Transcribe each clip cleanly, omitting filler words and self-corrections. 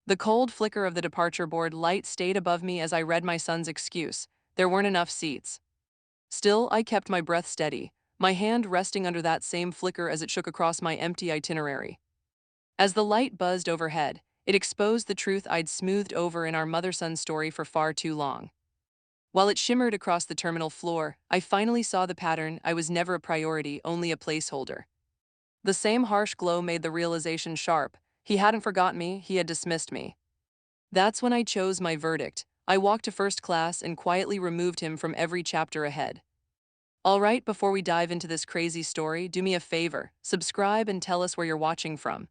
The cold flicker of the departure board light stayed above me as I read my son's excuse. There weren't enough seats. Still, I kept my breath steady, my hand resting under that same flicker as it shook across my empty itinerary. As the light buzzed overhead, it exposed the truth I'd smoothed over in our mother-son story for far too long. While it shimmered across the terminal floor, I finally saw the pattern. I was never a priority, only a placeholder. The same harsh glow made the realization sharp. He hadn't forgotten me, he had dismissed me. That's when I chose my verdict. I walked to first class and quietly removed him from every chapter ahead. All right, before we dive into this crazy story, do me a favor, subscribe and tell us where you're watching from.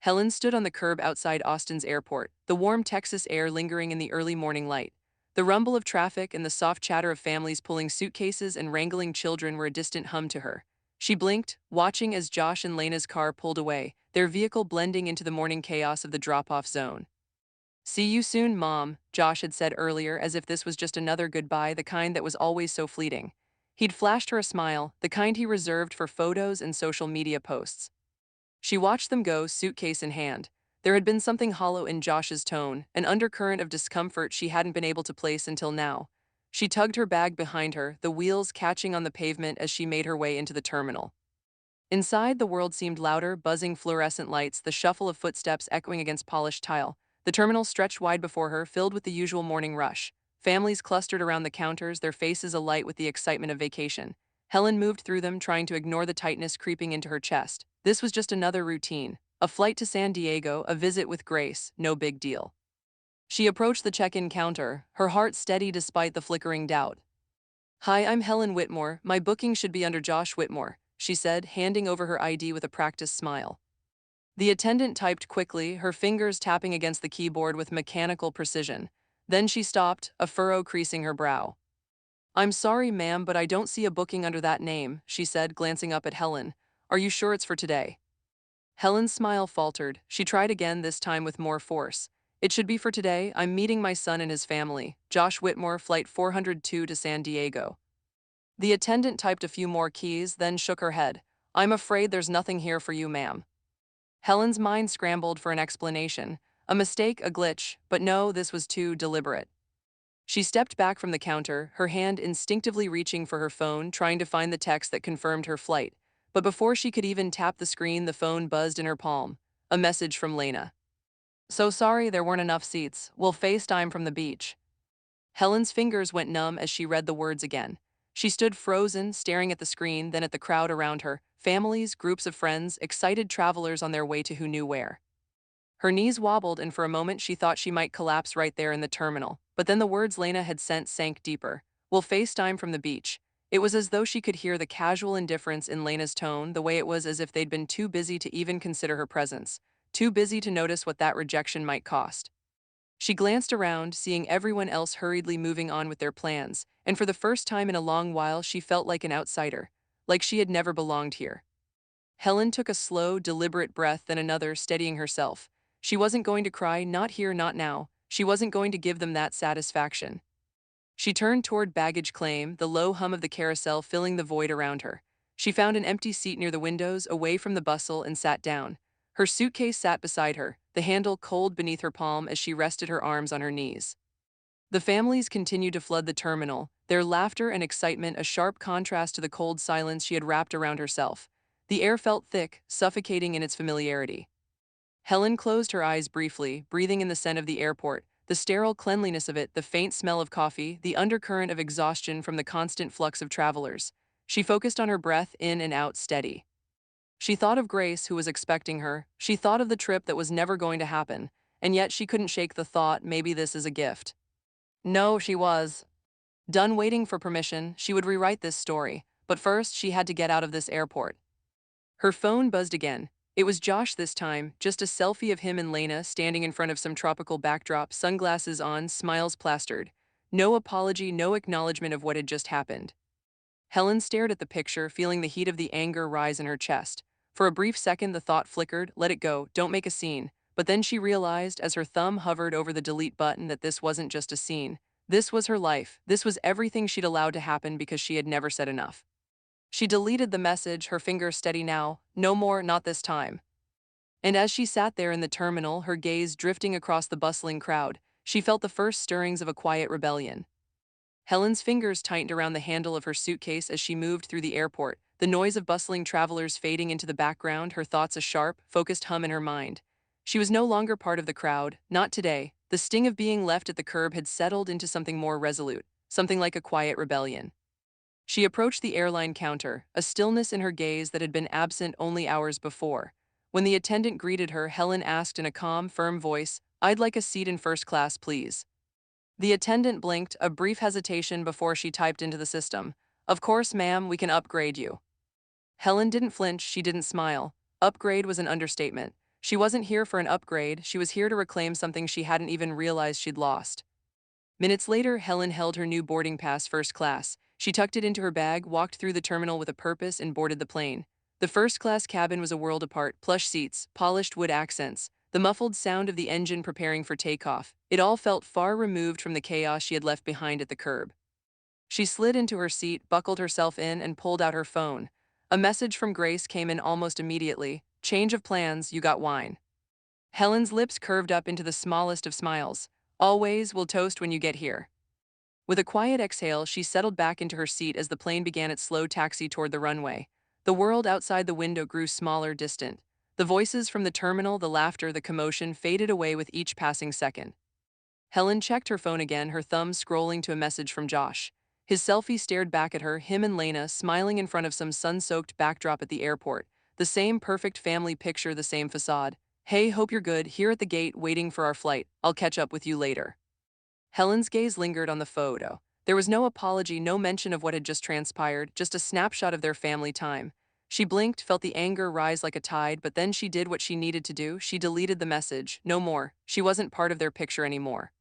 Helen stood on the curb outside Austin's airport, the warm Texas air lingering in the early morning light. The rumble of traffic and the soft chatter of families pulling suitcases and wrangling children were a distant hum to her. She blinked, watching as Josh and Lena's car pulled away, their vehicle blending into the morning chaos of the drop-off zone. "See you soon, Mom," Josh had said earlier, as if this was just another goodbye, the kind that was always so fleeting. He'd flashed her a smile, the kind he reserved for photos and social media posts. She watched them go, suitcase in hand. There had been something hollow in Josh's tone, an undercurrent of discomfort she hadn't been able to place until now. She tugged her bag behind her, the wheels catching on the pavement as she made her way into the terminal. Inside, the world seemed louder, buzzing fluorescent lights, the shuffle of footsteps echoing against polished tile. The terminal stretched wide before her, filled with the usual morning rush. Families clustered around the counters, their faces alight with the excitement of vacation. Helen moved through them, trying to ignore the tightness creeping into her chest. This was just another routine. A flight to San Diego, a visit with Grace, no big deal. She approached the check-in counter, her heart steady despite the flickering doubt. "Hi, I'm Helen Whitmore. My booking should be under Josh Whitmore," she said, handing over her ID with a practiced smile. The attendant typed quickly, her fingers tapping against the keyboard with mechanical precision. Then she stopped, a furrow creasing her brow. "I'm sorry, ma'am, but I don't see a booking under that name," she said, glancing up at Helen. "Are you sure it's for today?" Helen's smile faltered. She tried again, this time with more force. "It should be for today. I'm meeting my son and his family. Josh Whitmore, flight 402 to San Diego." The attendant typed a few more keys, then shook her head. "I'm afraid there's nothing here for you, ma'am." Helen's mind scrambled for an explanation. A mistake, a glitch, but no, this was too deliberate. She stepped back from the counter, her hand instinctively reaching for her phone, trying to find the text that confirmed her flight. But before she could even tap the screen, the phone buzzed in her palm. A message from Lena. "So sorry there weren't enough seats. We'll FaceTime from the beach." Helen's fingers went numb as she read the words again. She stood frozen, staring at the screen, then at the crowd around her, families, groups of friends, excited travelers on their way to who knew where. Her knees wobbled, and for a moment she thought she might collapse right there in the terminal. But then the words Lena had sent sank deeper. "We'll FaceTime from the beach." It was as though she could hear the casual indifference in Lena's tone, the way it was as if they'd been too busy to even consider her presence, too busy to notice what that rejection might cost. She glanced around, seeing everyone else hurriedly moving on with their plans, and for the first time in a long while she felt like an outsider, like she had never belonged here. Helen took a slow, deliberate breath, then another, steadying herself. She wasn't going to cry, not here, not now. She wasn't going to give them that satisfaction. She turned toward baggage claim, the low hum of the carousel filling the void around her. She found an empty seat near the windows, away from the bustle, and sat down. Her suitcase sat beside her, the handle cold beneath her palm as she rested her arms on her knees. The families continued to flood the terminal, their laughter and excitement a sharp contrast to the cold silence she had wrapped around herself. The air felt thick, suffocating in its familiarity. Helen closed her eyes briefly, breathing in the scent of the airport, the sterile cleanliness of it, the faint smell of coffee, the undercurrent of exhaustion from the constant flux of travelers. She focused on her breath, in and out, steady. She thought of Grace, who was expecting her. She thought of the trip that was never going to happen, and yet she couldn't shake the thought, maybe this is a gift. No, she was. Done waiting for permission, she would rewrite this story, but first she had to get out of this airport. Her phone buzzed again. It was Josh this time, just a selfie of him and Lena standing in front of some tropical backdrop, sunglasses on, smiles plastered. No apology, no acknowledgement of what had just happened. Helen stared at the picture, feeling the heat of the anger rise in her chest. For a brief second the thought flickered, let it go, don't make a scene. But then she realized, as her thumb hovered over the delete button, that this wasn't just a scene. This was her life. This was everything she'd allowed to happen because she had never said enough. She deleted the message, her fingers steady now. No more, not this time. And as she sat there in the terminal, her gaze drifting across the bustling crowd, she felt the first stirrings of a quiet rebellion. Helen's fingers tightened around the handle of her suitcase as she moved through the airport, the noise of bustling travelers fading into the background, her thoughts a sharp, focused hum in her mind. She was no longer part of the crowd, not today. The sting of being left at the curb had settled into something more resolute, something like a quiet rebellion. She approached the airline counter, a stillness in her gaze that had been absent only hours before. When the attendant greeted her, Helen asked in a calm, firm voice, "I'd like a seat in first class, please." The attendant blinked, a brief hesitation before she typed into the system, "Of course, ma'am, we can upgrade you." Helen didn't flinch, she didn't smile. Upgrade was an understatement. She wasn't here for an upgrade, she was here to reclaim something she hadn't even realized she'd lost. Minutes later, Helen held her new boarding pass first class. She tucked it into her bag, walked through the terminal with a purpose, and boarded the plane. The first class cabin was a world apart, plush seats, polished wood accents, the muffled sound of the engine preparing for takeoff. It all felt far removed from the chaos she had left behind at the curb. She slid into her seat, buckled herself in, and pulled out her phone. A message from Grace came in almost immediately. "Change of plans, you got wine." Helen's lips curved up into the smallest of smiles. "Always, we'll toast when you get here." With a quiet exhale, she settled back into her seat as the plane began its slow taxi toward the runway. The world outside the window grew smaller, distant. The voices from the terminal, the laughter, the commotion faded away with each passing second. Helen checked her phone again, her thumb scrolling to a message from Josh. His selfie stared back at her, him and Lena smiling in front of some sun-soaked backdrop at the airport. The same perfect family picture, the same facade. "Hey, hope you're good, here at the gate waiting for our flight. I'll catch up with you later." Helen's gaze lingered on the photo. There was no apology, no mention of what had just transpired, just a snapshot of their family time. She blinked, felt the anger rise like a tide, but then she did what she needed to do. She deleted the message. No more. She wasn't part of their picture anymore.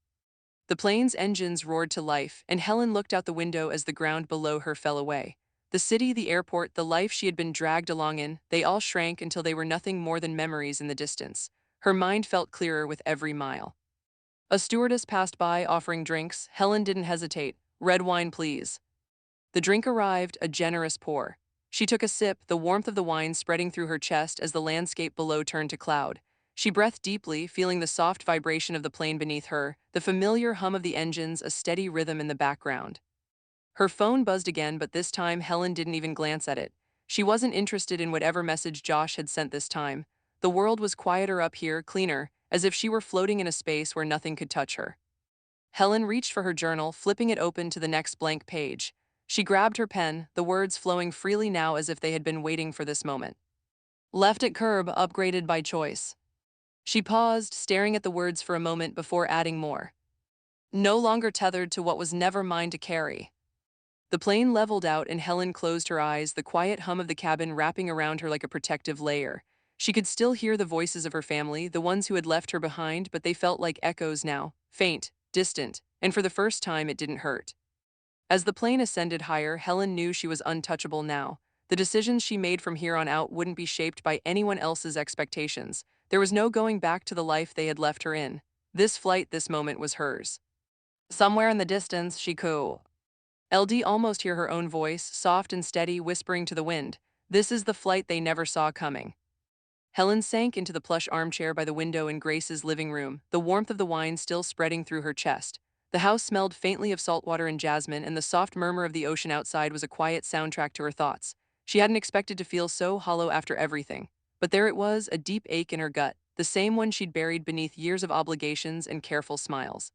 The plane's engines roared to life, and Helen looked out the window as the ground below her fell away. The city, the airport, the life she had been dragged along in, they all shrank until they were nothing more than memories in the distance. Her mind felt clearer with every mile. A stewardess passed by offering drinks. Helen didn't hesitate. "Red wine, please." The drink arrived, a generous pour. She took a sip, the warmth of the wine spreading through her chest as the landscape below turned to cloud. She breathed deeply, feeling the soft vibration of the plane beneath her, the familiar hum of the engines, a steady rhythm in the background. Her phone buzzed again, but this time Helen didn't even glance at it. She wasn't interested in whatever message Josh had sent this time. The world was quieter up here, cleaner, as if she were floating in a space where nothing could touch her. Helen reached for her journal, flipping it open to the next blank page. She grabbed her pen, the words flowing freely now as if they had been waiting for this moment. "Left at curb, upgraded by choice." She paused, staring at the words for a moment before adding more. "No longer tethered to what was never mine to carry." The plane leveled out and Helen closed her eyes, the quiet hum of the cabin wrapping around her like a protective layer. She could still hear the voices of her family, the ones who had left her behind, but they felt like echoes now, faint, distant, and for the first time it didn't hurt. As the plane ascended higher, Helen knew she was untouchable now. The decisions she made from here on out wouldn't be shaped by anyone else's expectations. There was no going back to the life they had left her in. This flight, this moment was hers. Somewhere in the distance, she cooed. LD almost hear her own voice, soft and steady, whispering to the wind. This is the flight they never saw coming. Helen sank into the plush armchair by the window in Grace's living room, the warmth of the wine still spreading through her chest. The house smelled faintly of saltwater and jasmine, and the soft murmur of the ocean outside was a quiet soundtrack to her thoughts. She hadn't expected to feel so hollow after everything. But there it was, a deep ache in her gut, the same one she'd buried beneath years of obligations and careful smiles.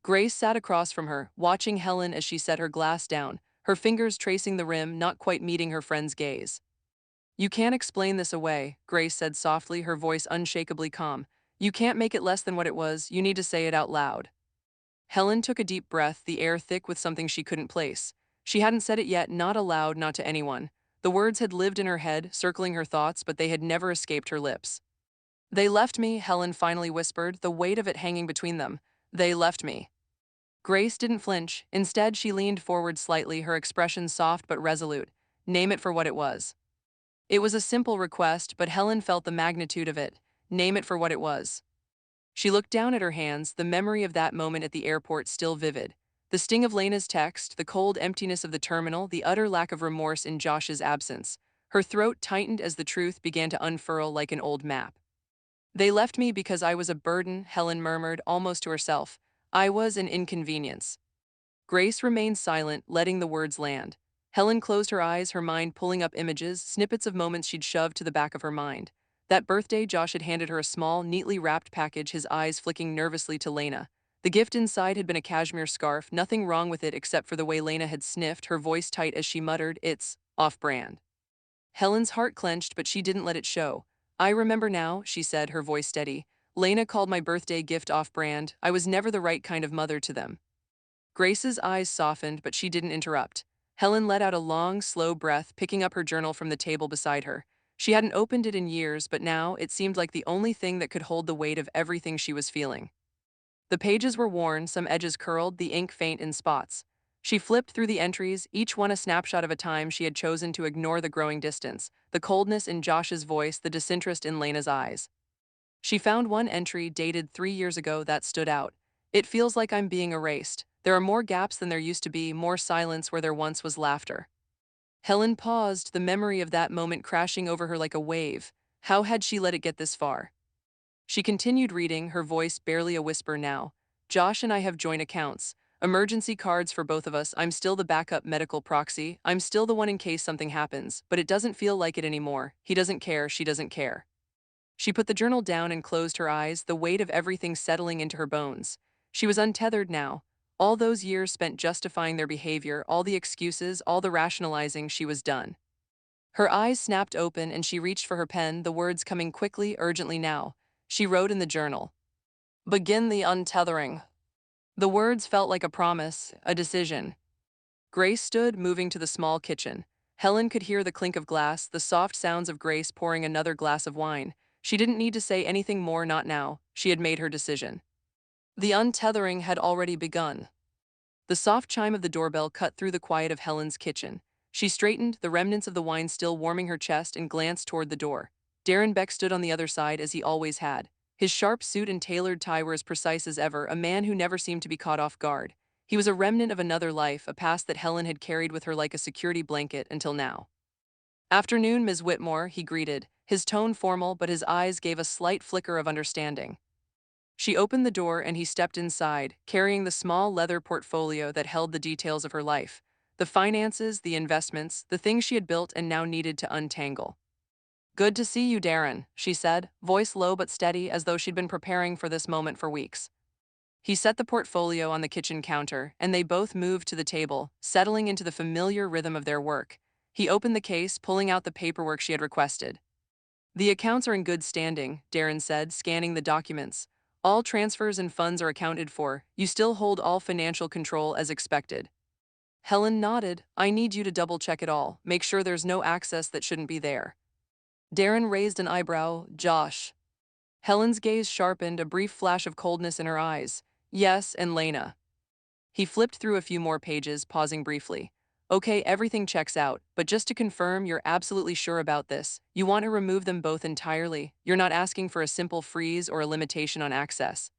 Grace sat across from her, watching Helen as she set her glass down, her fingers tracing the rim, not quite meeting her friend's gaze. "You can't explain this away," Grace said softly, her voice unshakably calm. "You can't make it less than what it was, you need to say it out loud." Helen took a deep breath, the air thick with something she couldn't place. She hadn't said it yet, not aloud, not to anyone. The words had lived in her head, circling her thoughts, but they had never escaped her lips. "They left me," Helen finally whispered, the weight of it hanging between them. "They left me." Grace didn't flinch. Instead, she leaned forward slightly, her expression soft but resolute. "Name it for what it was." It was a simple request, but Helen felt the magnitude of it. Name it for what it was. She looked down at her hands, the memory of that moment at the airport still vivid. The sting of Lena's text, the cold emptiness of the terminal, the utter lack of remorse in Josh's absence. Her throat tightened as the truth began to unfurl like an old map. They left me because I was a burden, Helen murmured, almost to herself. I was an inconvenience. Grace remained silent, letting the words land. Helen closed her eyes, her mind pulling up images, snippets of moments she'd shoved to the back of her mind. That birthday, Josh had handed her a small, neatly wrapped package, his eyes flicking nervously to Lena. The gift inside had been a cashmere scarf, nothing wrong with it except for the way Lena had sniffed, her voice tight as she muttered, "It's off-brand." Helen's heart clenched, but she didn't let it show. "I remember now," she said, her voice steady. "Lena called my birthday gift off-brand. I was never the right kind of mother to them." Grace's eyes softened, but she didn't interrupt. Helen let out a long, slow breath, picking up her journal from the table beside her. She hadn't opened it in years, but now it seemed like the only thing that could hold the weight of everything she was feeling. The pages were worn, some edges curled, the ink faint in spots. She flipped through the entries, each one a snapshot of a time she had chosen to ignore the growing distance, the coldness in Josh's voice, the disinterest in Lena's eyes. She found one entry dated 3 years ago that stood out. "It feels like I'm being erased. There are more gaps than there used to be, more silence where there once was laughter." Helen paused, the memory of that moment crashing over her like a wave. How had she let it get this far? She continued reading, her voice barely a whisper now. "Josh and I have joint accounts. Emergency cards for both of us. I'm still the backup medical proxy. I'm still the one in case something happens, but it doesn't feel like it anymore. He doesn't care, she doesn't care." She put the journal down and closed her eyes, the weight of everything settling into her bones. She was untethered now. All those years spent justifying their behavior, all the excuses, all the rationalizing, she was done. Her eyes snapped open and she reached for her pen, the words coming quickly, urgently now. She wrote in the journal, "Begin the untethering." The words felt like a promise, a decision. Grace stood, moving to the small kitchen. Helen could hear the clink of glass, the soft sounds of Grace pouring another glass of wine. She didn't need to say anything more, not now. She had made her decision. The untethering had already begun. The soft chime of the doorbell cut through the quiet of Helen's kitchen. She straightened, the remnants of the wine still warming her chest, and glanced toward the door. Darren Beck stood on the other side as he always had. His sharp suit and tailored tie were as precise as ever, a man who never seemed to be caught off guard. He was a remnant of another life, a past that Helen had carried with her like a security blanket until now. "Afternoon, Ms. Whitmore," he greeted, his tone formal, but his eyes gave a slight flicker of understanding. She opened the door and he stepped inside, carrying the small leather portfolio that held the details of her life. The finances, the investments, the things she had built and now needed to untangle. "Good to see you, Darren," she said, voice low but steady, as though she'd been preparing for this moment for weeks. He set the portfolio on the kitchen counter, and they both moved to the table, settling into the familiar rhythm of their work. He opened the case, pulling out the paperwork she had requested. "The accounts are in good standing," Darren said, scanning the documents. "All transfers and funds are accounted for. You still hold all financial control as expected." Helen nodded. "I need you to double-check it all. Make sure there's no access that shouldn't be there." Darren raised an eyebrow. "Josh." Helen's gaze sharpened, a brief flash of coldness in her eyes. "Yes, and Lena." He flipped through a few more pages, pausing briefly. "Okay, everything checks out, but just to confirm, you're absolutely sure about this. You want to remove them both entirely. You're not asking for a simple freeze or a limitation on access."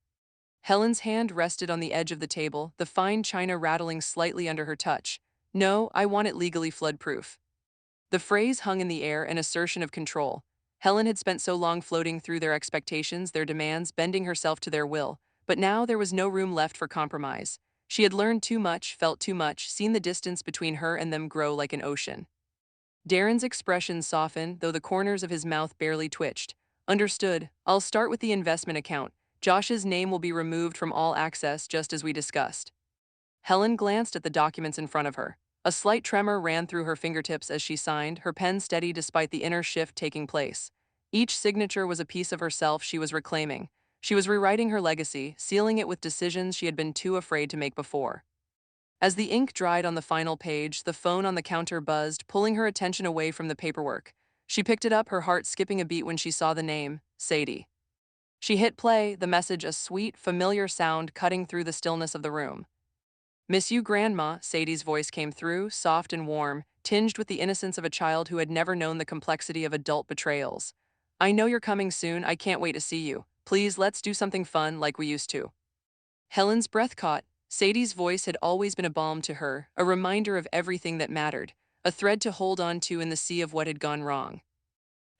Helen's hand rested on the edge of the table, the fine china rattling slightly under her touch. "No, I want it legally flood-proof." The phrase hung in the air, an assertion of control. Helen had spent so long floating through their expectations, their demands, bending herself to their will, but now there was no room left for compromise. She had learned too much, felt too much, seen the distance between her and them grow like an ocean. Darren's expression softened, though the corners of his mouth barely twitched. "Understood. I'll start with the investment account. Josh's name will be removed from all access, just as we discussed." Helen glanced at the documents in front of her. A slight tremor ran through her fingertips as she signed, her pen steady despite the inner shift taking place. Each signature was a piece of herself she was reclaiming. She was rewriting her legacy, sealing it with decisions she had been too afraid to make before. As the ink dried on the final page, the phone on the counter buzzed, pulling her attention away from the paperwork. She picked it up, her heart skipping a beat when she saw the name, Sadie. She hit play, the message a sweet, familiar sound cutting through the stillness of the room. "Miss you, Grandma," Sadie's voice came through, soft and warm, tinged with the innocence of a child who had never known the complexity of adult betrayals. "I know you're coming soon, I can't wait to see you. Please, let's do something fun like we used to." Helen's breath caught. Sadie's voice had always been a balm to her, a reminder of everything that mattered, a thread to hold on to in the sea of what had gone wrong.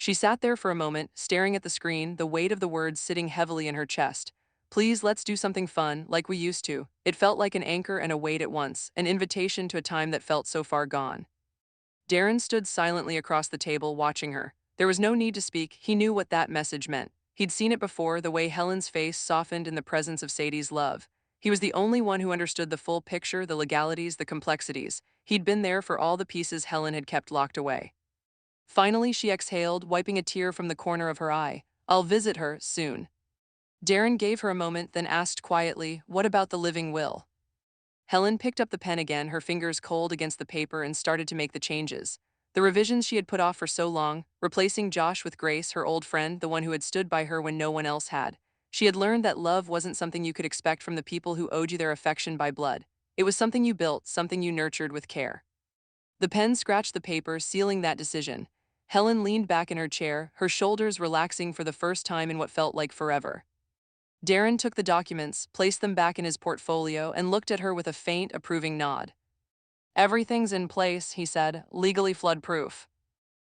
She sat there for a moment, staring at the screen, the weight of the words sitting heavily in her chest. Please, let's do something fun, like we used to. It felt like an anchor and a weight at once, an invitation to a time that felt so far gone. Darren stood silently across the table, watching her. There was no need to speak, he knew what that message meant. He'd seen it before, the way Helen's face softened in the presence of Sadie's love. He was the only one who understood the full picture, the legalities, the complexities. He'd been there for all the pieces Helen had kept locked away. Finally, she exhaled, wiping a tear from the corner of her eye. I'll visit her, soon. Darren gave her a moment, then asked quietly, what about the living will? Helen picked up the pen again, her fingers cold against the paper, and started to make the changes. The revisions she had put off for so long, replacing Josh with Grace, her old friend, the one who had stood by her when no one else had. She had learned that love wasn't something you could expect from the people who owed you their affection by blood. It was something you built, something you nurtured with care. The pen scratched the paper, sealing that decision. Helen leaned back in her chair, her shoulders relaxing for the first time in what felt like forever. Darren took the documents, placed them back in his portfolio, and looked at her with a faint, approving nod. Everything's in place, he said, legally flood-proof.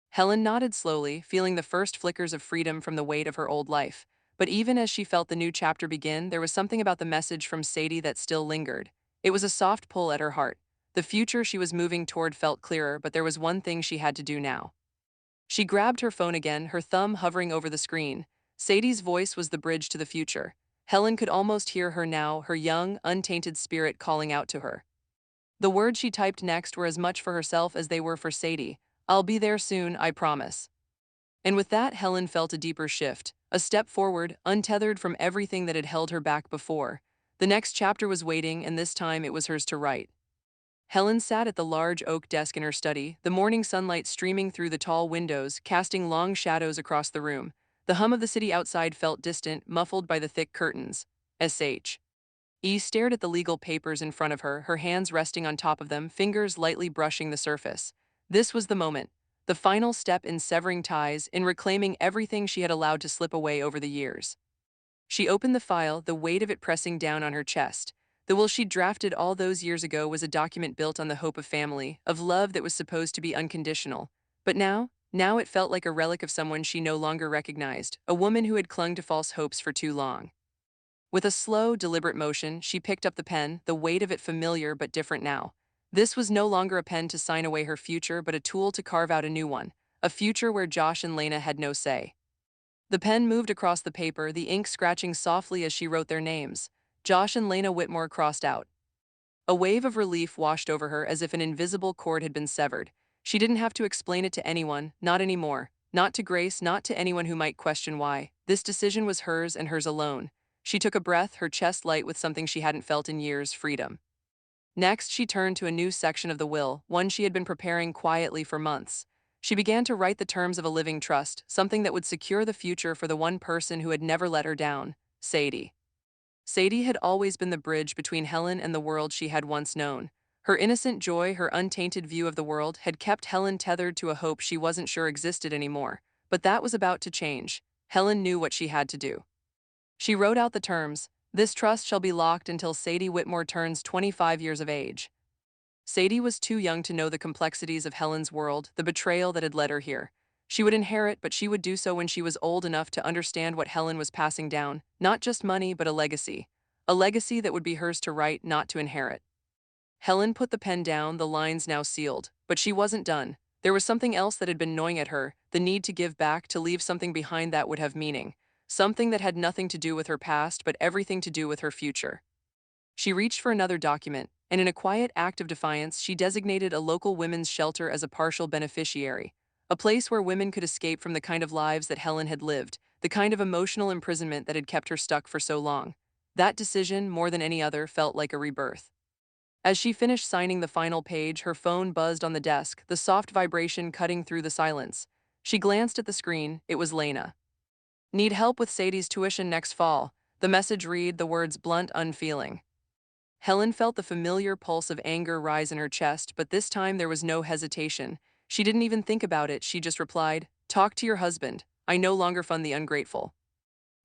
Helen nodded slowly, feeling the first flickers of freedom from the weight of her old life. But even as she felt the new chapter begin, there was something about the message from Sadie that still lingered. It was a soft pull at her heart. The future she was moving toward felt clearer, but there was one thing she had to do now. She grabbed her phone again, her thumb hovering over the screen. Sadie's voice was the bridge to the future. Helen could almost hear her now, her young, untainted spirit calling out to her. The words she typed next were as much for herself as they were for Sadie. I'll be there soon, I promise. And with that, Helen felt a deeper shift, a step forward, untethered from everything that had held her back before. The next chapter was waiting, and this time it was hers to write. Helen sat at the large oak desk in her study, the morning sunlight streaming through the tall windows, casting long shadows across the room. The hum of the city outside felt distant, muffled by the thick curtains. S.H. E stared at the legal papers in front of her, her hands resting on top of them, fingers lightly brushing the surface. This was the moment, the final step in severing ties, in reclaiming everything she had allowed to slip away over the years. She opened the file, the weight of it pressing down on her chest. The will she'd drafted all those years ago was a document built on the hope of family, of love that was supposed to be unconditional. But now it felt like a relic of someone she no longer recognized, a woman who had clung to false hopes for too long. With a slow, deliberate motion, she picked up the pen, the weight of it familiar but different now. This was no longer a pen to sign away her future, but a tool to carve out a new one, a future where Josh and Lena had no say. The pen moved across the paper, the ink scratching softly as she wrote their names. Josh and Lena Whitmore crossed out. A wave of relief washed over her as if an invisible cord had been severed. She didn't have to explain it to anyone, not anymore. Not to Grace, not to anyone who might question why. This decision was hers and hers alone. She took a breath, her chest light with something she hadn't felt in years, freedom. Next, she turned to a new section of the will, one she had been preparing quietly for months. She began to write the terms of a living trust, something that would secure the future for the one person who had never let her down, Sadie. Sadie had always been the bridge between Helen and the world she had once known. Her innocent joy, her untainted view of the world, had kept Helen tethered to a hope she wasn't sure existed anymore. But that was about to change. Helen knew what she had to do. She wrote out the terms. This trust shall be locked until Sadie Whitmore turns 25 years of age. Sadie was too young to know the complexities of Helen's world, the betrayal that had led her here. She would inherit, but she would do so when she was old enough to understand what Helen was passing down, not just money, but a legacy. A legacy that would be hers to write, not to inherit. Helen put the pen down, the lines now sealed, but she wasn't done. There was something else that had been gnawing at her, the need to give back, to leave something behind that would have meaning. Something that had nothing to do with her past, but everything to do with her future. She reached for another document, and in a quiet act of defiance, she designated a local women's shelter as a partial beneficiary. A place where women could escape from the kind of lives that Helen had lived, the kind of emotional imprisonment that had kept her stuck for so long. That decision, more than any other, felt like a rebirth. As she finished signing the final page, her phone buzzed on the desk, the soft vibration cutting through the silence. She glanced at the screen. It was Lena. Need help with Sadie's tuition next fall. The message read, the words blunt, unfeeling. Helen felt the familiar pulse of anger rise in her chest, but this time there was no hesitation. She didn't even think about it, she just replied, talk to your husband. I no longer fund the ungrateful.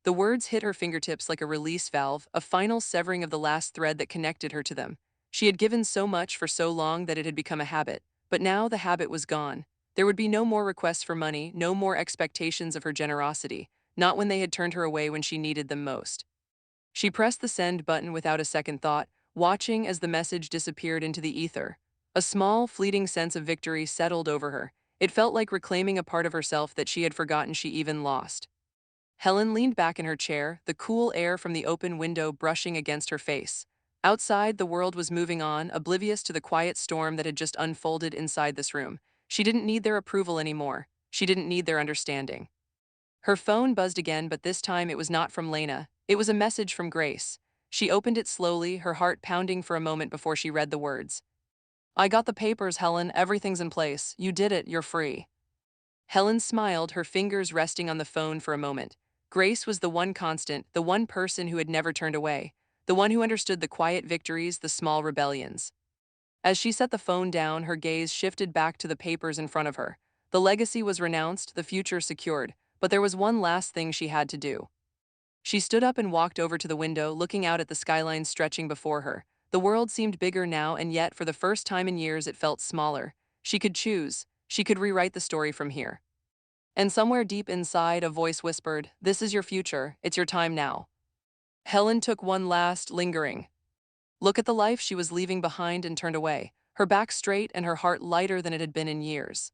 The words hit her fingertips like a release valve, a final severing of the last thread that connected her to them. She had given so much for so long that it had become a habit, but now the habit was gone. There would be no more requests for money, no more expectations of her generosity, not when they had turned her away when she needed them most. She pressed the send button without a second thought, watching as the message disappeared into the ether. A small, fleeting sense of victory settled over her. It felt like reclaiming a part of herself that she had forgotten she even lost. Helen leaned back in her chair, the cool air from the open window brushing against her face. Outside, the world was moving on, oblivious to the quiet storm that had just unfolded inside this room. She didn't need their approval anymore. She didn't need their understanding. Her phone buzzed again, but this time it was not from Lena. It was a message from Grace. She opened it slowly, her heart pounding for a moment before she read the words. I got the papers, Helen. Everything's in place. You did it. You're free. Helen smiled, her fingers resting on the phone for a moment. Grace was the one constant, the one person who had never turned away, the one who understood the quiet victories, the small rebellions. As she set the phone down, her gaze shifted back to the papers in front of her. The legacy was renounced, the future secured, but there was one last thing she had to do. She stood up and walked over to the window, looking out at the skyline stretching before her. The world seemed bigger now, and yet, for the first time in years, it felt smaller. She could choose. She could rewrite the story from here. And somewhere deep inside, a voice whispered, "This is your future. It's your time now." Helen took one last, lingering look at the life she was leaving behind and turned away, her back straight and her heart lighter than it had been in years.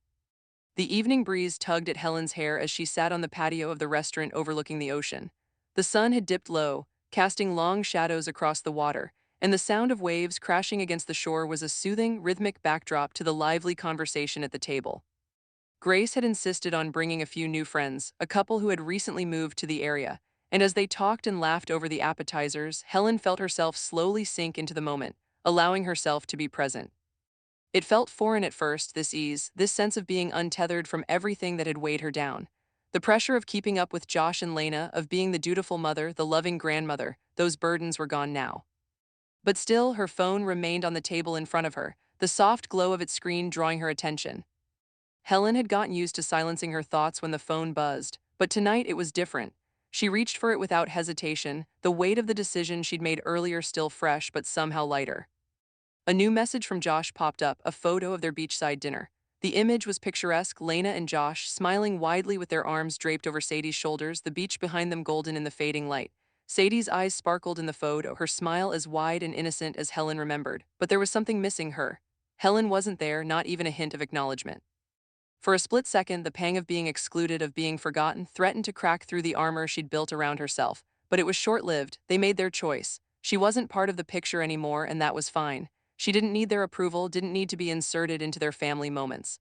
The evening breeze tugged at Helen's hair as she sat on the patio of the restaurant overlooking the ocean. The sun had dipped low, casting long shadows across the water, and the sound of waves crashing against the shore was a soothing, rhythmic backdrop to the lively conversation at the table. Grace had insisted on bringing a few new friends, a couple who had recently moved to the area, and as they talked and laughed over the appetizers, Helen felt herself slowly sink into the moment, allowing herself to be present. It felt foreign at first, this ease, this sense of being untethered from everything that had weighed her down. The pressure of keeping up with Josh and Lena, of being the dutiful mother, the loving grandmother, those burdens were gone now. But still, her phone remained on the table in front of her, the soft glow of its screen drawing her attention. Helen had gotten used to silencing her thoughts when the phone buzzed, but tonight it was different. She reached for it without hesitation, the weight of the decision she'd made earlier still fresh but somehow lighter. A new message from Josh popped up, a photo of their beachside dinner. The image was picturesque, Lena and Josh smiling widely with their arms draped over Sadie's shoulders, the beach behind them golden in the fading light. Sadie's eyes sparkled in the photo, her smile as wide and innocent as Helen remembered. But there was something missing her. Helen wasn't there, not even a hint of acknowledgement. For a split second, the pang of being excluded, of being forgotten, threatened to crack through the armor she'd built around herself. But it was short-lived. They made their choice. She wasn't part of the picture anymore, and that was fine. She didn't need their approval, didn't need to be inserted into their family moments.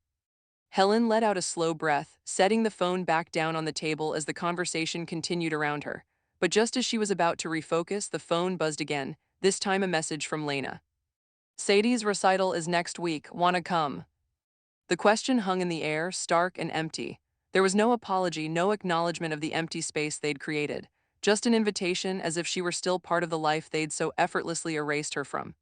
Helen let out a slow breath, setting the phone back down on the table as the conversation continued around her. But just as she was about to refocus, the phone buzzed again, this time a message from Lena. Sadie's recital is next week. Wanna come? The question hung in the air, stark and empty. There was no apology, no acknowledgement of the empty space they'd created. Just an invitation, as if she were still part of the life they'd so effortlessly erased her from.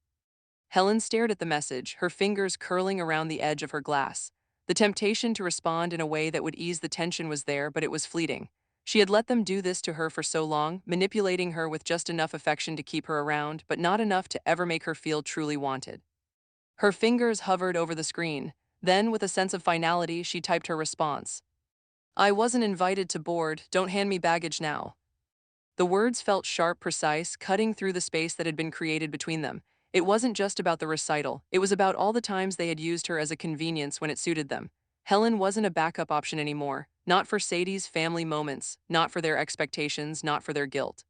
Helen stared at the message, her fingers curling around the edge of her glass. The temptation to respond in a way that would ease the tension was there, but it was fleeting. She had let them do this to her for so long, manipulating her with just enough affection to keep her around, but not enough to ever make her feel truly wanted. Her fingers hovered over the screen. Then, with a sense of finality, she typed her response. I wasn't invited to board, don't hand me baggage now. The words felt sharp, precise, cutting through the space that had been created between them. It wasn't just about the recital, it was about all the times they had used her as a convenience when it suited them. Helen wasn't a backup option anymore, not for Sadie's family moments, not for their expectations, not for their guilt.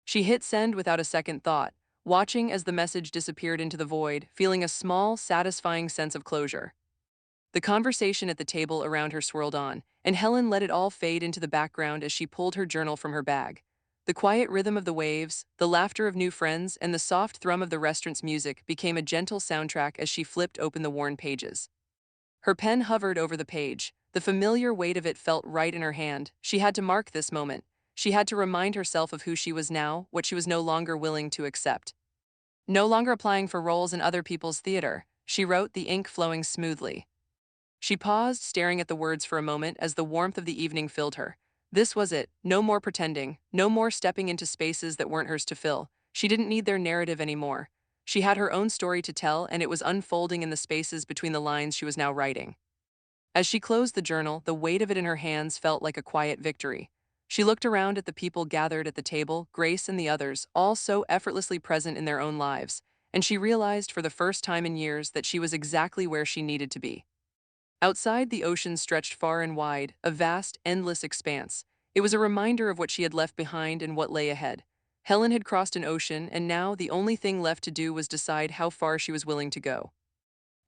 She hit send without a second thought, watching as the message disappeared into the void, feeling a small, satisfying sense of closure. The conversation at the table around her swirled on, and Helen let it all fade into the background as she pulled her journal from her bag. The quiet rhythm of the waves, the laughter of new friends, and the soft thrum of the restaurant's music became a gentle soundtrack as she flipped open the worn pages. Her pen hovered over the page. The familiar weight of it felt right in her hand. She had to mark this moment. She had to remind herself of who she was now, what she was no longer willing to accept. No longer applying for roles in other people's theater, she wrote, the ink flowing smoothly. She paused, staring at the words for a moment as the warmth of the evening filled her. This was it. No more pretending. No more stepping into spaces that weren't hers to fill. She didn't need their narrative anymore. She had her own story to tell, and it was unfolding in the spaces between the lines she was now writing. As she closed the journal, the weight of it in her hands felt like a quiet victory. She looked around at the people gathered at the table, Grace and the others, all so effortlessly present in their own lives, and she realized for the first time in years that she was exactly where she needed to be. Outside, the ocean stretched far and wide, a vast, endless expanse. It was a reminder of what she had left behind and what lay ahead. Helen had crossed an ocean, and now the only thing left to do was decide how far she was willing to go.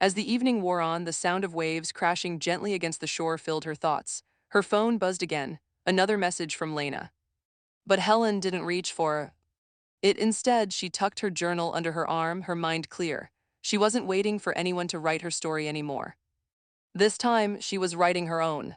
As the evening wore on, the sound of waves crashing gently against the shore filled her thoughts. Her phone buzzed again, another message from Lena. But Helen didn't reach for it. Instead, she tucked her journal under her arm, her mind clear. She wasn't waiting for anyone to write her story anymore. This time, she was writing her own.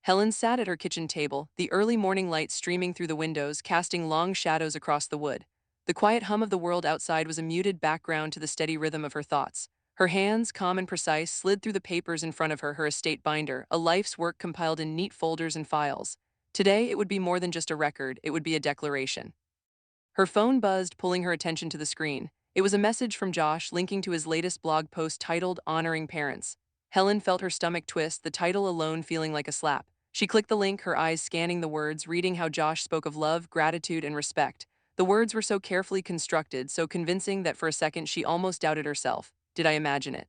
Helen sat at her kitchen table, the early morning light streaming through the windows, casting long shadows across the wood. The quiet hum of the world outside was a muted background to the steady rhythm of her thoughts. Her hands, calm and precise, slid through the papers in front of her, her estate binder, a life's work compiled in neat folders and files. Today, it would be more than just a record, it would be a declaration. Her phone buzzed, pulling her attention to the screen. It was a message from Josh linking to his latest blog post titled Honoring Parents. Helen felt her stomach twist, the title alone feeling like a slap. She clicked the link, her eyes scanning the words, reading how Josh spoke of love, gratitude, and respect. The words were so carefully constructed, so convincing that for a second she almost doubted herself. Did I imagine it?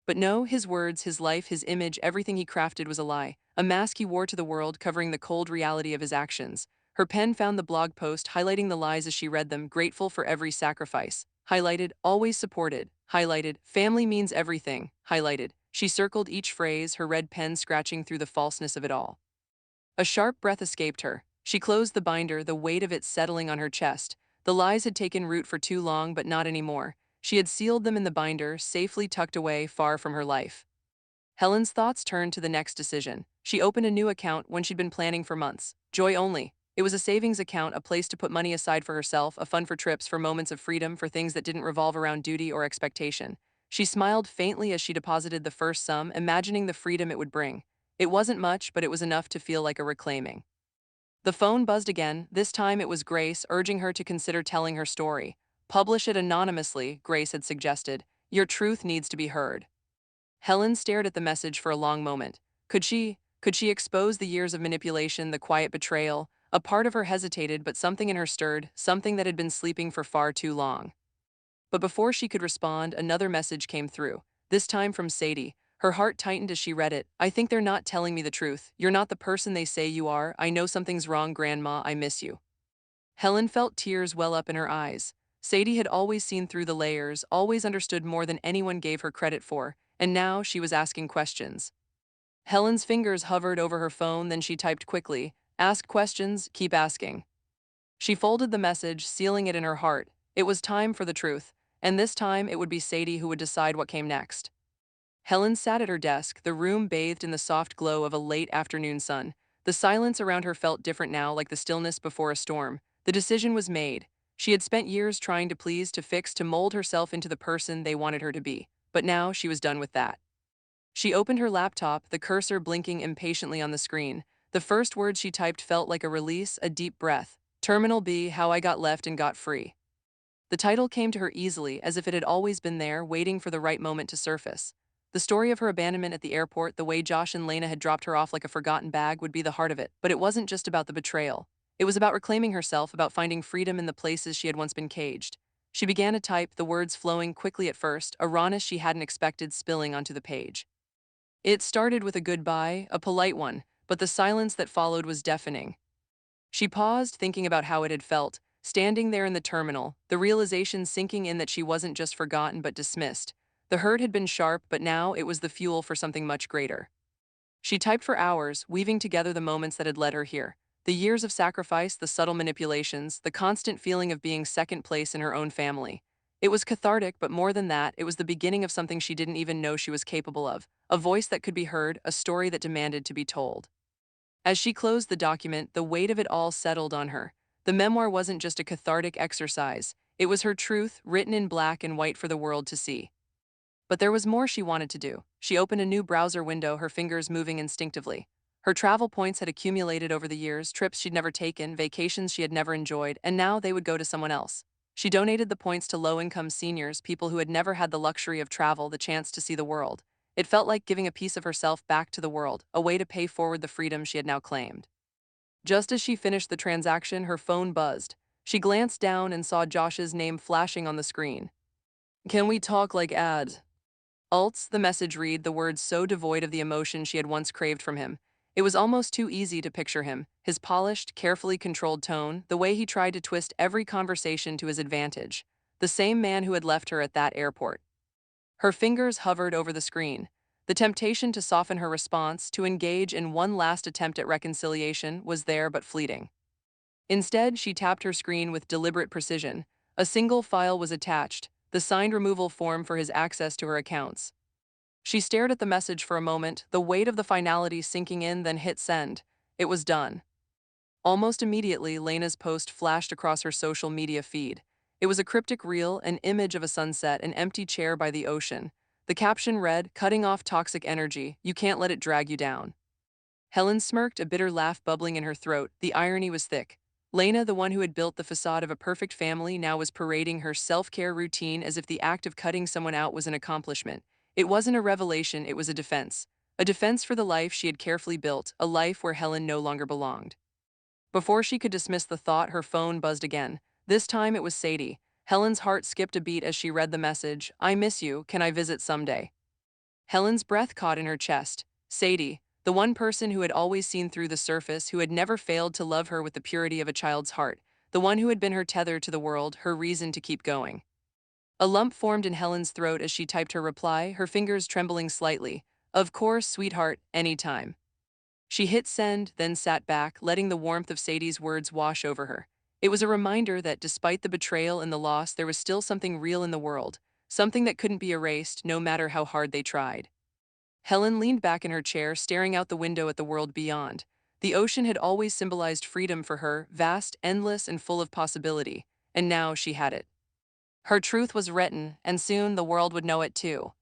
But no, his words, his life, his image, everything he crafted was a lie, a mask he wore to the world, covering the cold reality of his actions. Her pen found the blog post, highlighting the lies as she read them, grateful for every sacrifice. Highlighted, always supported. Highlighted, family means everything. Highlighted. She circled each phrase, her red pen scratching through the falseness of it all. A sharp breath escaped her. She closed the binder, the weight of it settling on her chest. The lies had taken root for too long, but not anymore. She had sealed them in the binder, safely tucked away far from her life. Helen's thoughts turned to the next decision. She opened a new account, one she'd been planning for months. Joy only. It was a savings account, a place to put money aside for herself, a fund for trips, for moments of freedom, for things that didn't revolve around duty or expectation. She smiled faintly as she deposited the first sum, imagining the freedom it would bring. It wasn't much, but it was enough to feel like a reclaiming. The phone buzzed again. This time it was Grace, urging her to consider telling her story. Publish it anonymously, Grace had suggested. Your truth needs to be heard. Helen stared at the message for a long moment. Could she expose the years of manipulation, the quiet betrayal? A part of her hesitated, but something in her stirred, something that had been sleeping for far too long. But before she could respond, another message came through, this time from Sadie. Her heart tightened as she read it. I think they're not telling me the truth. You're not the person they say you are. I know something's wrong, Grandma. I miss you. Helen felt tears well up in her eyes. Sadie had always seen through the layers, always understood more than anyone gave her credit for, and now she was asking questions. Helen's fingers hovered over her phone, then she typed quickly, ask questions, keep asking. She folded the message, sealing it in her heart. It was time for the truth, and this time it would be Sadie who would decide what came next. Helen sat at her desk, the room bathed in the soft glow of a late afternoon sun. The silence around her felt different now, like the stillness before a storm. The decision was made. She had spent years trying to please, to fix, to mold herself into the person they wanted her to be. But now she was done with that. She opened her laptop, the cursor blinking impatiently on the screen. The first word she typed felt like a release, a deep breath. Terminal B, How I Got Left and Got Free. The title came to her easily, as if it had always been there, waiting for the right moment to surface. The story of her abandonment at the airport, the way Josh and Lena had dropped her off like a forgotten bag, would be the heart of it. But it wasn't just about the betrayal. It was about reclaiming herself, about finding freedom in the places she had once been caged. She began to type, the words flowing quickly at first, a rawness she hadn't expected spilling onto the page. It started with a goodbye, a polite one, but the silence that followed was deafening. She paused, thinking about how it had felt, standing there in the terminal, the realization sinking in that she wasn't just forgotten but dismissed. The hurt had been sharp, but now it was the fuel for something much greater. She typed for hours, weaving together the moments that had led her here. The years of sacrifice, the subtle manipulations, the constant feeling of being second place in her own family. It was cathartic, but more than that, it was the beginning of something she didn't even know she was capable of. A voice that could be heard, a story that demanded to be told. As she closed the document, the weight of it all settled on her. The memoir wasn't just a cathartic exercise. It was her truth, written in black and white for the world to see. But there was more she wanted to do. She opened a new browser window, her fingers moving instinctively. Her travel points had accumulated over the years, trips she'd never taken, vacations she had never enjoyed, and now they would go to someone else. She donated the points to low-income seniors, people who had never had the luxury of travel, the chance to see the world. It felt like giving a piece of herself back to the world, a way to pay forward the freedom she had now claimed. Just as she finished the transaction, her phone buzzed. She glanced down and saw Josh's name flashing on the screen. Can we talk like ads? Alts, the message read, the words so devoid of the emotion she had once craved from him. It was almost too easy to picture him, his polished, carefully controlled tone, the way he tried to twist every conversation to his advantage. The same man who had left her at that airport. Her fingers hovered over the screen. The temptation to soften her response, to engage in one last attempt at reconciliation, was there but fleeting. Instead, she tapped her screen with deliberate precision. A single file was attached, the signed removal form for his access to her accounts. She stared at the message for a moment, the weight of the finality sinking in, then hit send. It was done. Almost immediately, Lena's post flashed across her social media feed. It was a cryptic reel, an image of a sunset, an empty chair by the ocean. The caption read, "Cutting off toxic energy, you can't let it drag you down." Helen smirked, a bitter laugh bubbling in her throat. The irony was thick. Lena, the one who had built the facade of a perfect family, now was parading her self-care routine as if the act of cutting someone out was an accomplishment. It wasn't a revelation, it was a defense. A defense for the life she had carefully built, a life where Helen no longer belonged. Before she could dismiss the thought, her phone buzzed again. This time it was Sadie. Helen's heart skipped a beat as she read the message, "I miss you, can I visit someday?" Helen's breath caught in her chest. Sadie, the one person who had always seen through the surface, who had never failed to love her with the purity of a child's heart, the one who had been her tether to the world, her reason to keep going. A lump formed in Helen's throat as she typed her reply, her fingers trembling slightly. "Of course, sweetheart, anytime." She hit send, then sat back, letting the warmth of Sadie's words wash over her. It was a reminder that despite the betrayal and the loss, there was still something real in the world, something that couldn't be erased no matter how hard they tried. Helen leaned back in her chair, staring out the window at the world beyond. The ocean had always symbolized freedom for her, vast, endless, and full of possibility, and now she had it. Her truth was written, and soon the world would know it too.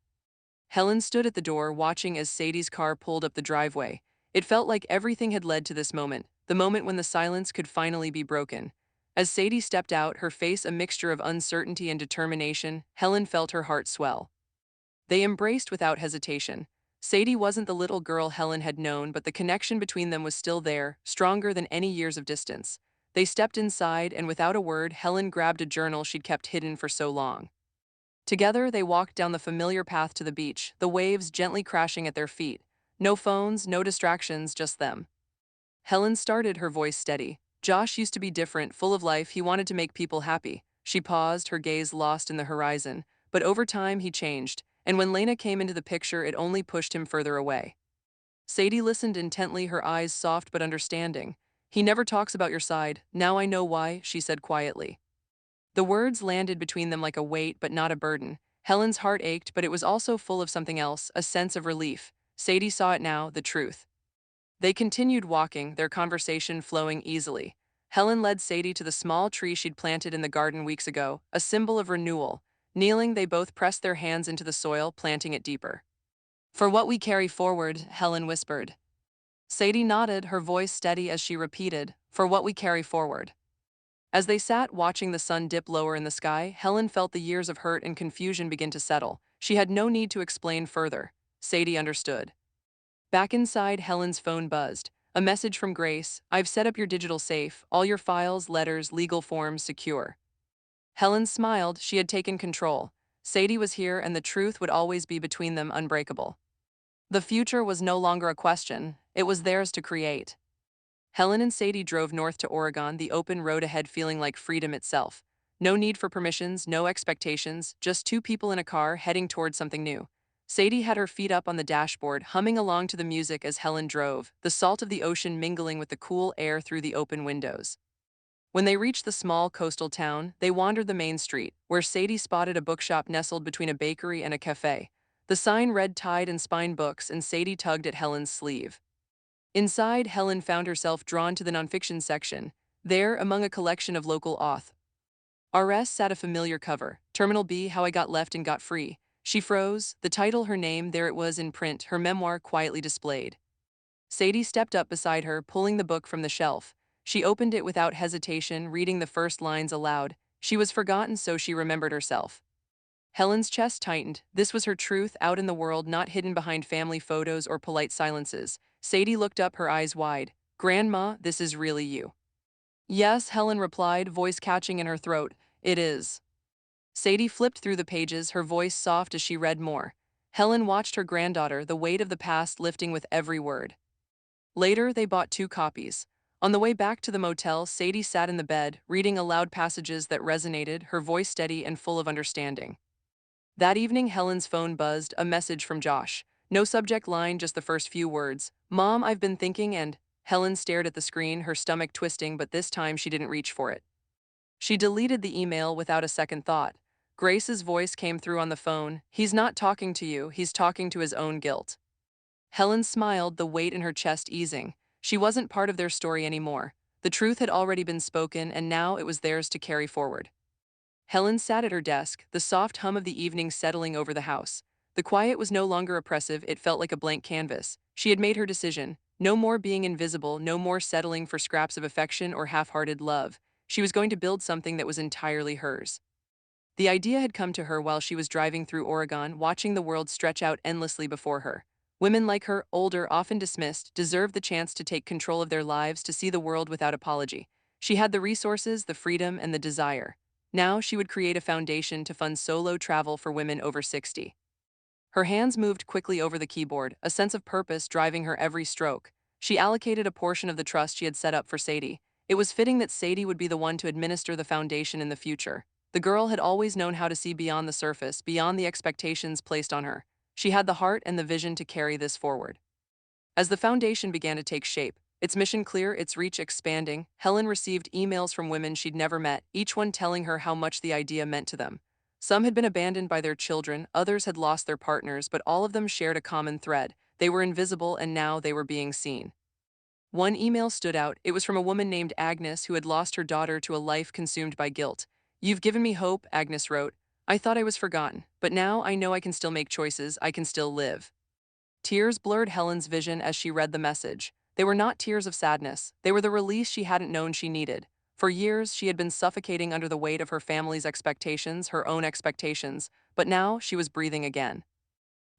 Helen stood at the door, watching as Sadie's car pulled up the driveway. It felt like everything had led to this moment, the moment when the silence could finally be broken. As Sadie stepped out, her face a mixture of uncertainty and determination, Helen felt her heart swell. They embraced without hesitation. Sadie wasn't the little girl Helen had known, but the connection between them was still there, stronger than any years of distance. They stepped inside, and without a word, Helen grabbed a journal she'd kept hidden for so long. Together, they walked down the familiar path to the beach, the waves gently crashing at their feet. No phones, no distractions, just them. Helen started, her voice steady. "Josh used to be different, full of life, he wanted to make people happy." She paused, her gaze lost in the horizon. But over time, he changed, and when Lena came into the picture, it only pushed him further away. Sadie listened intently, her eyes soft but understanding. "He never talks about your side. Now I know why," she said quietly. The words landed between them like a weight but not a burden. Helen's heart ached, but it was also full of something else, a sense of relief. Sadie saw it now, the truth. They continued walking, their conversation flowing easily. Helen led Sadie to the small tree she'd planted in the garden weeks ago, a symbol of renewal. Kneeling, they both pressed their hands into the soil, planting it deeper. "For what we carry forward," Helen whispered. Sadie nodded, her voice steady as she repeated, "For what we carry forward." As they sat watching the sun dip lower in the sky, Helen felt the years of hurt and confusion begin to settle. She had no need to explain further. Sadie understood. Back inside, Helen's phone buzzed. A message from Grace: "I've set up your digital safe, all your files, letters, legal forms secure." Helen smiled, she had taken control. Sadie was here, and the truth would always be between them, unbreakable. The future was no longer a question, it was theirs to create. Helen and Sadie drove north to Oregon, the open road ahead feeling like freedom itself. No need for permissions, no expectations, just two people in a car heading toward something new. Sadie had her feet up on the dashboard, humming along to the music as Helen drove, the salt of the ocean mingling with the cool air through the open windows. When they reached the small coastal town, they wandered the main street, where Sadie spotted a bookshop nestled between a bakery and a cafe. The sign read Tide and Spine Books, and Sadie tugged at Helen's sleeve. Inside, Helen found herself drawn to the nonfiction section. There, among a collection of local auth. RS sat a familiar cover, Terminal B, How I Got Left and Got Free. She froze, the title, her name, there it was in print, her memoir quietly displayed. Sadie stepped up beside her, pulling the book from the shelf. She opened it without hesitation, reading the first lines aloud. She was forgotten, so she remembered herself. Helen's chest tightened. This was her truth out in the world, not hidden behind family photos or polite silences. Sadie looked up, her eyes wide. "Grandma, this is really you." "Yes," Helen replied, voice catching in her throat. "It is." Sadie flipped through the pages, her voice soft as she read more. Helen watched her granddaughter, the weight of the past lifting with every word. Later, they bought 2 copies. On the way back to the motel, Sadie sat in the bed, reading aloud passages that resonated, her voice steady and full of understanding. That evening, Helen's phone buzzed, a message from Josh. No subject line, just the first few words. "Mom, I've been thinking," and Helen stared at the screen, her stomach twisting, but this time she didn't reach for it. She deleted the email without a second thought. Grace's voice came through on the phone. "He's not talking to you, he's talking to his own guilt." Helen smiled, the weight in her chest easing. She wasn't part of their story anymore. The truth had already been spoken, and now it was theirs to carry forward. Helen sat at her desk, the soft hum of the evening settling over the house. The quiet was no longer oppressive, it felt like a blank canvas. She had made her decision. No more being invisible, no more settling for scraps of affection or half-hearted love. She was going to build something that was entirely hers. The idea had come to her while she was driving through Oregon, watching the world stretch out endlessly before her. Women like her, older, often dismissed, deserved the chance to take control of their lives, to see the world without apology. She had the resources, the freedom, and the desire. Now she would create a foundation to fund solo travel for women over 60. Her hands moved quickly over the keyboard, a sense of purpose driving her every stroke. She allocated a portion of the trust she had set up for Sadie. It was fitting that Sadie would be the one to administer the foundation in the future. The girl had always known how to see beyond the surface, beyond the expectations placed on her. She had the heart and the vision to carry this forward. As the foundation began to take shape, its mission clear, its reach expanding, Helen received emails from women she'd never met, each one telling her how much the idea meant to them. Some had been abandoned by their children, others had lost their partners, but all of them shared a common thread. They were invisible, and now they were being seen. One email stood out. It was from a woman named Agnes who had lost her daughter to a life consumed by guilt. "You've given me hope," Agnes wrote. "I thought I was forgotten, but now I know I can still make choices, I can still live." Tears blurred Helen's vision as she read the message. They were not tears of sadness, they were the release she hadn't known she needed. For years, she had been suffocating under the weight of her family's expectations, her own expectations, but now she was breathing again.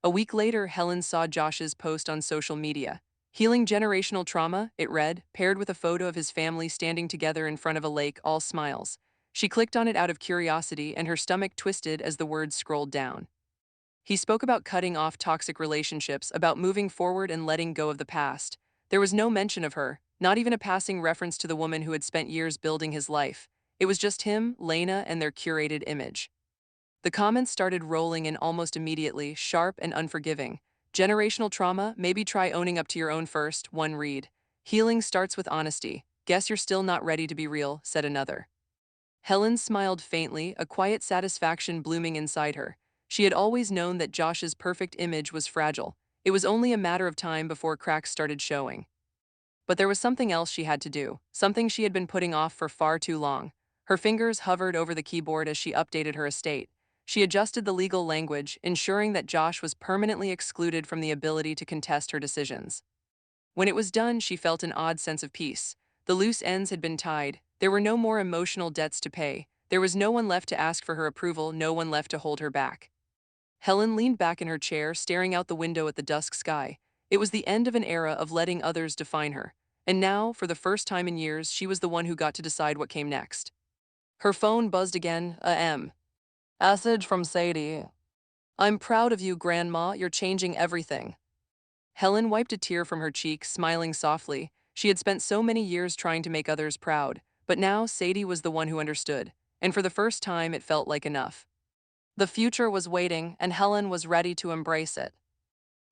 A week later, Helen saw Josh's post on social media. "Healing generational trauma," it read, paired with a photo of his family standing together in front of a lake, all smiles. She clicked on it out of curiosity, and her stomach twisted as the words scrolled down. He spoke about cutting off toxic relationships, about moving forward and letting go of the past. There was no mention of her, not even a passing reference to the woman who had spent years building his life. It was just him, Lena, and their curated image. The comments started rolling in almost immediately, sharp and unforgiving. "Generational trauma, maybe try owning up to your own first," one read. "Healing starts with honesty. Guess you're still not ready to be real," said another. Helen smiled faintly, a quiet satisfaction blooming inside her. She had always known that Josh's perfect image was fragile. It was only a matter of time before cracks started showing. But there was something else she had to do, something she had been putting off for far too long. Her fingers hovered over the keyboard as she updated her estate. She adjusted the legal language, ensuring that Josh was permanently excluded from the ability to contest her decisions. When it was done, she felt an odd sense of peace. The loose ends had been tied. There were no more emotional debts to pay. There was no one left to ask for her approval, no one left to hold her back. Helen leaned back in her chair, staring out the window at the dusk sky. It was the end of an era of letting others define her. And now, for the first time in years, she was the one who got to decide what came next. Her phone buzzed again, Message from Sadie. "I'm proud of you, Grandma, you're changing everything." Helen wiped a tear from her cheek, smiling softly. She had spent so many years trying to make others proud, but now Sadie was the one who understood, and for the first time it felt like enough. The future was waiting, and Helen was ready to embrace it.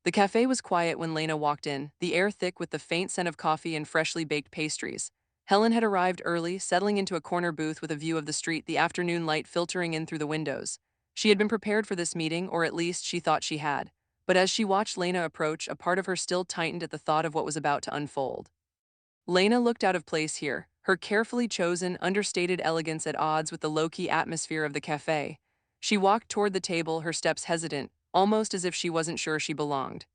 The cafe was quiet when Lena walked in, the air thick with the faint scent of coffee and freshly baked pastries. Helen had arrived early, settling into a corner booth with a view of the street, the afternoon light filtering in through the windows. She had been prepared for this meeting, or at least she thought she had. But as she watched Lena approach, a part of her still tightened at the thought of what was about to unfold. Lena looked out of place here, her carefully chosen, understated elegance at odds with the low-key atmosphere of the cafe. She walked toward the table, her steps hesitant, almost as if she wasn't sure she belonged.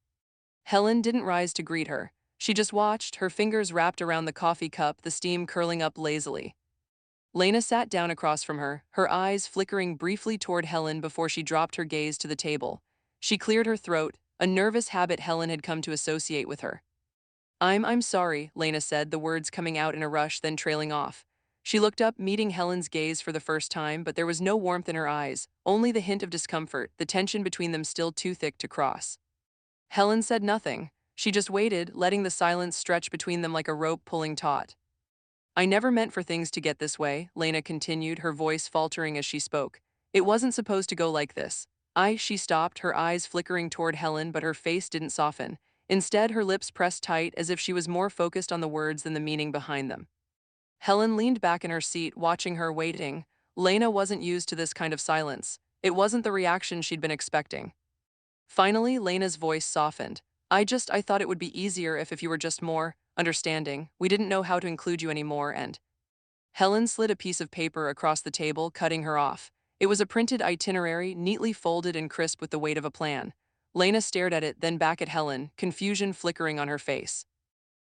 Helen didn't rise to greet her. She just watched, her fingers wrapped around the coffee cup, the steam curling up lazily. Lena sat down across from her, her eyes flickering briefly toward Helen before she dropped her gaze to the table. She cleared her throat, a nervous habit Helen had come to associate with her. I'm sorry, Lena said, the words coming out in a rush then trailing off. She looked up, meeting Helen's gaze for the first time, but there was no warmth in her eyes, only the hint of discomfort, the tension between them still too thick to cross. Helen said nothing. She just waited, letting the silence stretch between them like a rope pulling taut. I never meant for things to get this way, Lena continued, her voice faltering as she spoke. It wasn't supposed to go like this. She stopped, her eyes flickering toward Helen, but her face didn't soften. Instead, her lips pressed tight as if she was more focused on the words than the meaning behind them. Helen leaned back in her seat, watching her, waiting. Lena wasn't used to this kind of silence. It wasn't the reaction she'd been expecting. Finally, Lena's voice softened. I thought it would be easier if you were just more understanding. We didn't know how to include you anymore, and Helen slid a piece of paper across the table, cutting her off. It was a printed itinerary, neatly folded and crisp with the weight of a plan. Lena stared at it, then back at Helen, confusion flickering on her face.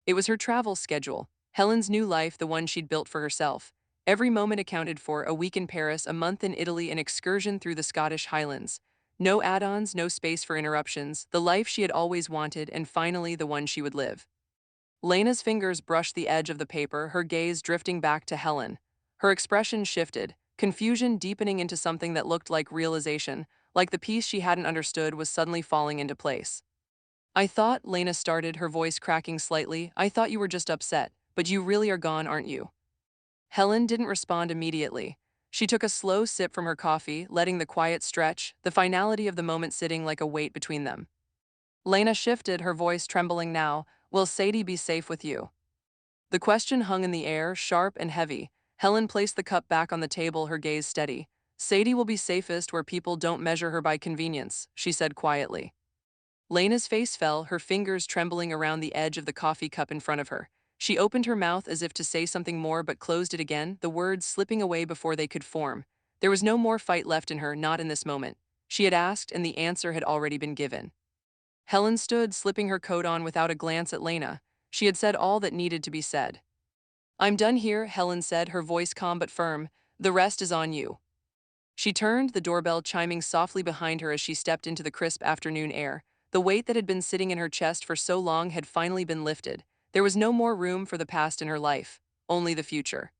It was her travel schedule, Helen's new life, the one she'd built for herself. Every moment accounted for: a week in Paris, a month in Italy, an excursion through the Scottish Highlands. No add-ons, no space for interruptions, the life she had always wanted, and finally the one she would live. Lena's fingers brushed the edge of the paper, her gaze drifting back to Helen. Her expression shifted, confusion deepening into something that looked like realization, like the piece she hadn't understood was suddenly falling into place. I thought, Lena started, her voice cracking slightly, I thought you were just upset, but you really are gone, aren't you? Helen didn't respond immediately. She took a slow sip from her coffee, letting the quiet stretch, the finality of the moment sitting like a weight between them. Lena shifted, her voice trembling now. Will Sadie be safe with you? The question hung in the air, sharp and heavy. Helen placed the cup back on the table, her gaze steady. Sadie will be safest where people don't measure her by convenience, she said quietly. Lena's face fell, her fingers trembling around the edge of the coffee cup in front of her. She opened her mouth as if to say something more but closed it again, the words slipping away before they could form. There was no more fight left in her, not in this moment. She had asked, and the answer had already been given. Helen stood, slipping her coat on without a glance at Lena. She had said all that needed to be said. I'm done here, Helen said, her voice calm but firm. The rest is on you. She turned, the doorbell chiming softly behind her as she stepped into the crisp afternoon air. The weight that had been sitting in her chest for so long had finally been lifted. There was no more room for the past in her life, only the future.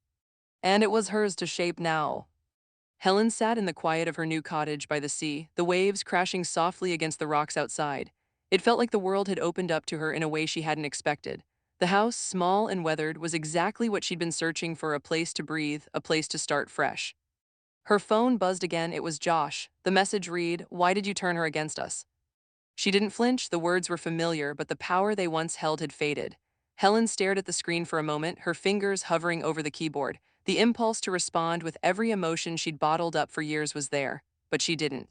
And it was hers to shape now. Helen sat in the quiet of her new cottage by the sea, the waves crashing softly against the rocks outside. It felt like the world had opened up to her in a way she hadn't expected. The house, small and weathered, was exactly what she'd been searching for: a place to breathe, a place to start fresh. Her phone buzzed again. It was Josh. The message read, "Why did you turn her against us?" She didn't flinch, the words were familiar, but the power they once held had faded. Helen stared at the screen for a moment, her fingers hovering over the keyboard. The impulse to respond with every emotion she'd bottled up for years was there, but she didn't.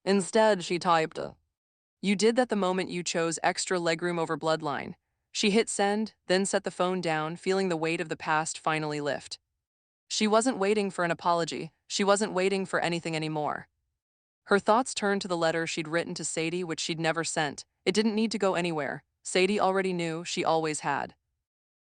Instead, she typed, "You did that the moment you chose extra legroom over bloodline." She hit send, then set the phone down, feeling the weight of the past finally lift. She wasn't waiting for an apology. She wasn't waiting for anything anymore. Her thoughts turned to the letter she'd written to Sadie, which she'd never sent. It didn't need to go anywhere. Sadie already knew, she always had.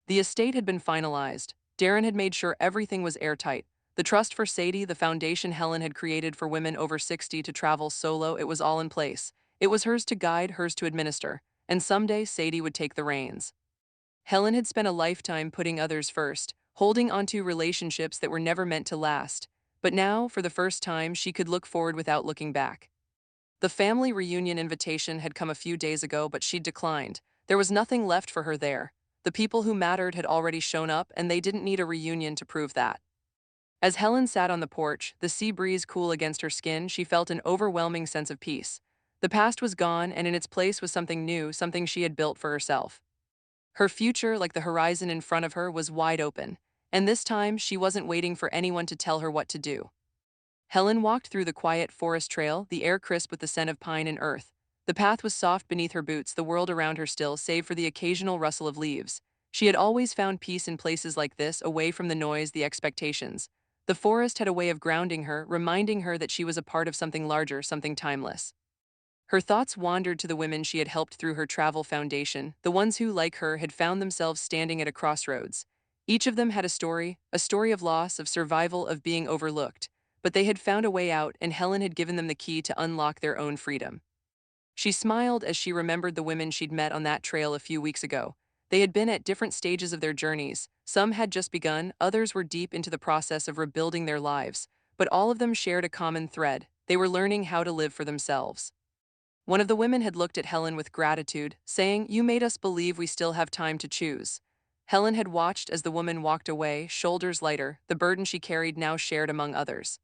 The estate had been finalized. Darren had made sure everything was airtight. The trust for Sadie, the foundation Helen had created for women over 60 to travel solo, it was all in place. It was hers to guide, hers to administer. And someday, Sadie would take the reins. Helen had spent a lifetime putting others first, holding onto relationships that were never meant to last. But now, for the first time, she could look forward without looking back. The family reunion invitation had come a few days ago, but she'd declined. There was nothing left for her there. The people who mattered had already shown up, and they didn't need a reunion to prove that. As Helen sat on the porch, the sea breeze cool against her skin, she felt an overwhelming sense of peace. The past was gone, and in its place was something new, something she had built for herself. Her future, like the horizon in front of her, was wide open. And this time, she wasn't waiting for anyone to tell her what to do. Helen walked through the quiet forest trail, the air crisp with the scent of pine and earth. The path was soft beneath her boots, the world around her still, save for the occasional rustle of leaves. She had always found peace in places like this, away from the noise, the expectations. The forest had a way of grounding her, reminding her that she was a part of something larger, something timeless. Her thoughts wandered to the women she had helped through her travel foundation, the ones who, like her, had found themselves standing at a crossroads. Each of them had a story of loss, of survival, of being overlooked. But they had found a way out, and Helen had given them the key to unlock their own freedom. She smiled as she remembered the women she'd met on that trail a few weeks ago. They had been at different stages of their journeys. Some had just begun, others were deep into the process of rebuilding their lives. But all of them shared a common thread. They were learning how to live for themselves. One of the women had looked at Helen with gratitude, saying, "You made us believe we still have time to choose." Helen had watched as the woman walked away, shoulders lighter, the burden she carried now shared among others.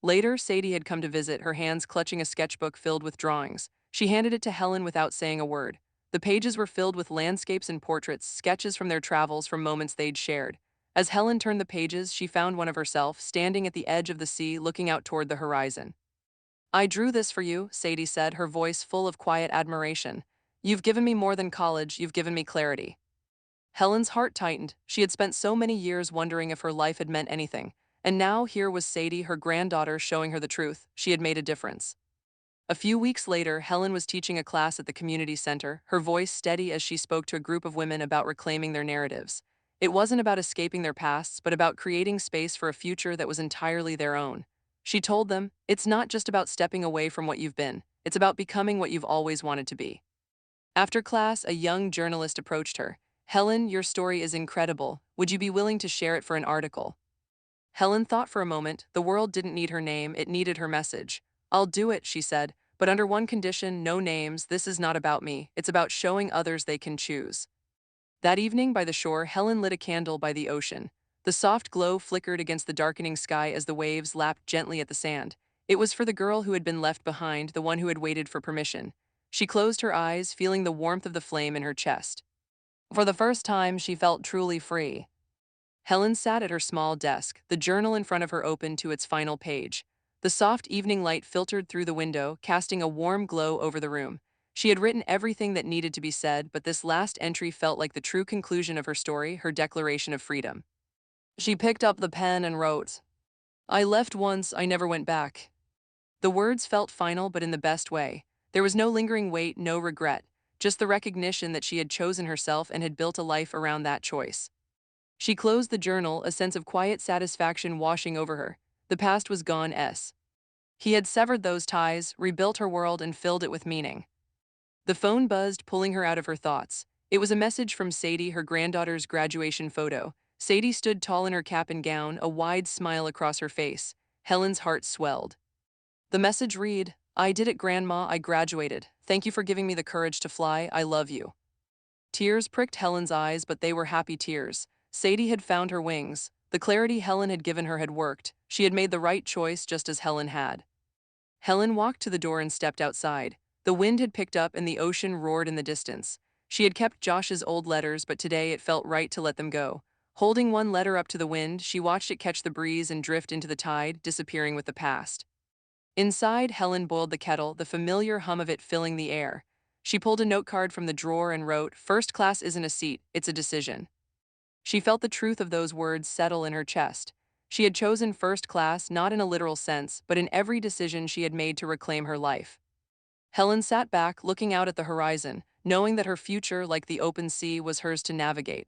Later, Sadie had come to visit, her hands clutching a sketchbook filled with drawings. She handed it to Helen without saying a word. The pages were filled with landscapes and portraits, sketches from their travels, from moments they'd shared. As Helen turned the pages, she found one of herself, standing at the edge of the sea, looking out toward the horizon. "I drew this for you," Sadie said, her voice full of quiet admiration. "You've given me more than college, you've given me clarity." Helen's heart tightened. She had spent so many years wondering if her life had meant anything. And now here was Sadie, her granddaughter, showing her the truth. She had made a difference. A few weeks later, Helen was teaching a class at the community center, her voice steady as she spoke to a group of women about reclaiming their narratives. It wasn't about escaping their pasts, but about creating space for a future that was entirely their own. She told them, "It's not just about stepping away from what you've been, it's about becoming what you've always wanted to be." After class, a young journalist approached her. "Helen, your story is incredible. Would you be willing to share it for an article?" Helen thought for a moment. The world didn't need her name, it needed her message. "I'll do it," she said, "but under one condition, no names. This is not about me. It's about showing others they can choose." That evening by the shore, Helen lit a candle by the ocean. The soft glow flickered against the darkening sky as the waves lapped gently at the sand. It was for the girl who had been left behind, the one who had waited for permission. She closed her eyes, feeling the warmth of the flame in her chest. For the first time, she felt truly free. Helen sat at her small desk, the journal in front of her open to its final page. The soft evening light filtered through the window, casting a warm glow over the room. She had written everything that needed to be said, but this last entry felt like the true conclusion of her story, her declaration of freedom. She picked up the pen and wrote, "I left once, I never went back." The words felt final, but in the best way. There was no lingering weight, no regret, just the recognition that she had chosen herself and had built a life around that choice. She closed the journal, a sense of quiet satisfaction washing over her. The past was gone. He had severed those ties, rebuilt her world, and filled it with meaning. The phone buzzed, pulling her out of her thoughts. It was a message from Sadie, her granddaughter's graduation photo. Sadie stood tall in her cap and gown, a wide smile across her face. Helen's heart swelled. The message read, "I did it, Grandma, I graduated. Thank you for giving me the courage to fly. I love you." Tears pricked Helen's eyes, but they were happy tears. Sadie had found her wings. The clarity Helen had given her had worked. She had made the right choice, just as Helen had. Helen walked to the door and stepped outside. The wind had picked up and the ocean roared in the distance. She had kept Josh's old letters, but today it felt right to let them go. Holding one letter up to the wind, she watched it catch the breeze and drift into the tide, disappearing with the past. Inside, Helen boiled the kettle, the familiar hum of it filling the air. She pulled a note card from the drawer and wrote, "First class isn't a seat, it's a decision." She felt the truth of those words settle in her chest. She had chosen first class not in a literal sense, but in every decision she had made to reclaim her life. Helen sat back, looking out at the horizon, knowing that her future, like the open sea, was hers to navigate.